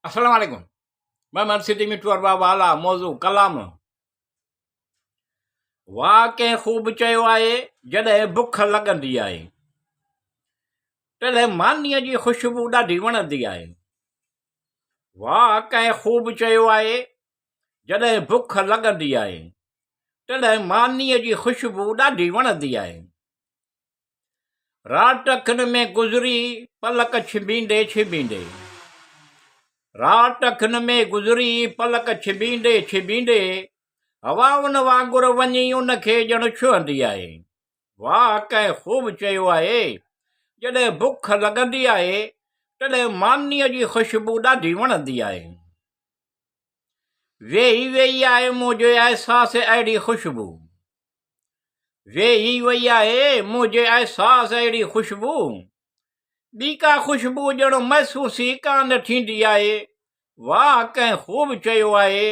अस्सलाम वालेकुम। मैं मर्सिडी मिठू अरबा वाला मौजू क़लाम। वाह कंहिं ख़ूब चयो आहे जॾहिं बुख लॻंदी आहे, तॾहिं मानीअ जी ख़ुशबू ॾाढी वणंदी आहे। वाह कंहिं ख़ूब चयो आहे जॾहिं बुख लॻंदी आहे, तॾहिं मानीअ जी ख़ुशबू ॾाढी वणंदी आहे। रात अखियुनि में गुज़री पलक छिबींदे छिबींदे, रात अखियुनि में गुज़री पलक छिबींदे छिबींदे, हवा उन वांगुरु वञी उनखे ॼण छुहंदी आहे। वाह कंहिं ख़ूब चयो आहे जॾहिं बुख लॻंदी आहे, तॾहिं मानीअ जी ख़ुशबू ॾाढी वणंदी आहे। वेही वेही आहे मुंहिंजे अहसास अहिड़ी ख़ुशबू, वेही वई आहे मुंहिंजे अहसास अहिड़ी ख़ुशबू, ॿी का ख़ुशबू ॼण महसूस ई कान थींदी आहे। वाह कंहिं ख़ूब चयो आहे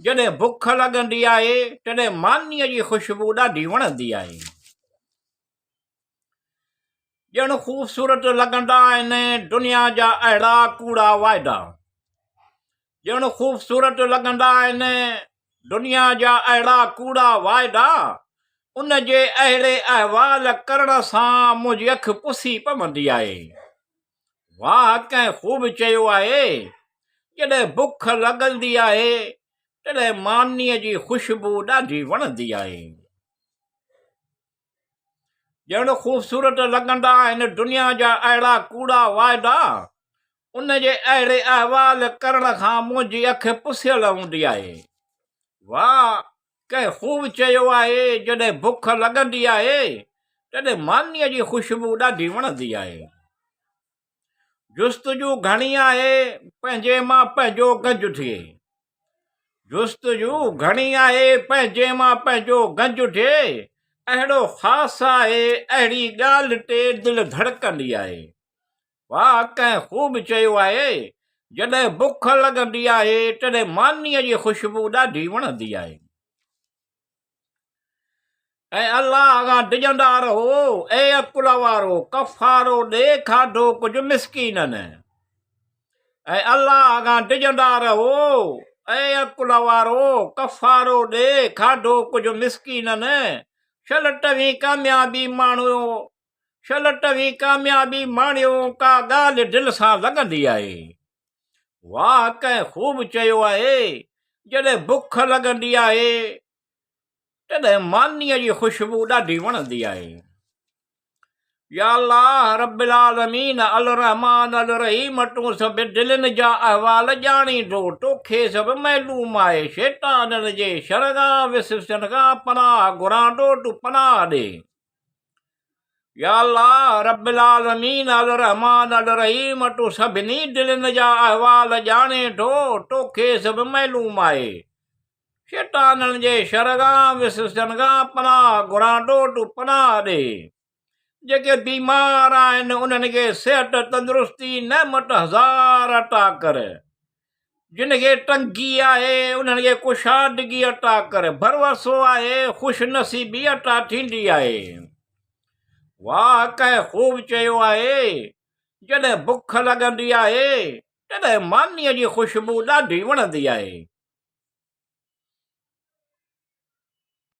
जॾहिं बुख लॻंदी आहे, तॾहिं मानीअ जी ख़ुशबू ॾाढी वणंदी आहे। ॼण ख़ूबसूरत लॻंदा आहिनि दुनिया जा अहिड़ा कूड़ा वाइदा, ॼण ख़ूबसूरत लॻंदा आहिनि दुनिया जा अहिड़ा कूड़ा वाइदा, उन जे अहिड़े अहवाल करण सां मुंहिंजी अखि पुसी पवंदी आहे। वाह कंहिं ख़ूब चयो आहे जॾहिं बुख लॻंदी आहे, तॾहिं मानीअ जी ख़ुशबू ॾाढी वणंदी आहे। ॼण ख़ूबसूरत लॻंदा आहिनि दुनिया जा अहिड़ा कूड़ा वाइदा, उन जे अहिड़े अहवाल करण खां मुंहिंजी अखि पुसियल हूंदी आहे। वाह कंहिं ख़ूब चयो आहे जॾहिं बुख लॻंदी आहे, तॾहिं मानीअ जी ख़ुशबू ॾाढी वणंदी आहे। जुस्तजू घणी आहे पंहिंजे मां पंहिंजो गंज थिए, जुस्तजू घणी आहे पंहिंजे मां पंहिंजो गंज थिए, अहिड़ो ख़ासि आहे अहिड़ी ॻाल्हि ते दिलि धड़कंदी आहे। वाह कंहिं ख़ूब चयो आहे जॾहिं बुख लॻंदी आहे, तॾहिं मानीअ जी ख़ुशबू ॾाढी वणंदी आहे। ऐं अलाह खां डिॼंदा रहो ऐं अकुल वारो, कफ़ारो ॾे खाधो कुझु मिसकीननि। ऐं अलाह खां डिॼंदा रहो ऐं अकुल वारो, कफ़ारो ॾे खाधो कुझु मिसकीननि। शलटवी कामयाबी माणियो, शलटवी कामयाबी माणियो, का ॻाल्हि दिलि सां लॻंदी आहे। वाह कंहिं ख़ूब चयो आहे जॾहिं बुख लॻंदी आहे, तॾहिं मानीअ जी ख़ुशबू ॾाढी वणंदी आहे। या अल्लाह रब्बिल आलमीन अल रहमान अल रहीम, तूं सभु दिलनि जा अहवाल ॼाणींदो, तोखे सभु मालूम आहे। शैताननि जे शर खां विसवसनि खां पनाह घुरां थो, तूं पनाह ॾे। या अल्लाह रब्बिल आलमीन अल रहमान अल रहीम, तूं सभिनी दिलनि जा अहवाल ॼाणे थो, तोखे सभु मालूम आहे। शैताननि जे शर खां विसवसनि खां पनाह घुरां थो, तूं पनाह ॾे। जेके बीमार आहिनि उन्हनि खे सिहत तंदुरुस्ती नेमत हज़ार अता कर, जिन खे तंगी आहे उन्हनि खे कुशादगी अता कर, भरवसो आहे ख़ुशि नसीबी अता थींदी आहे। वाह कंहिं ख़ूब चयो आहे जॾहिं बुख लॻंदी आहे, तॾहिं मानीअ जी ख़ुशबू ॾाढी वणंदी आहे।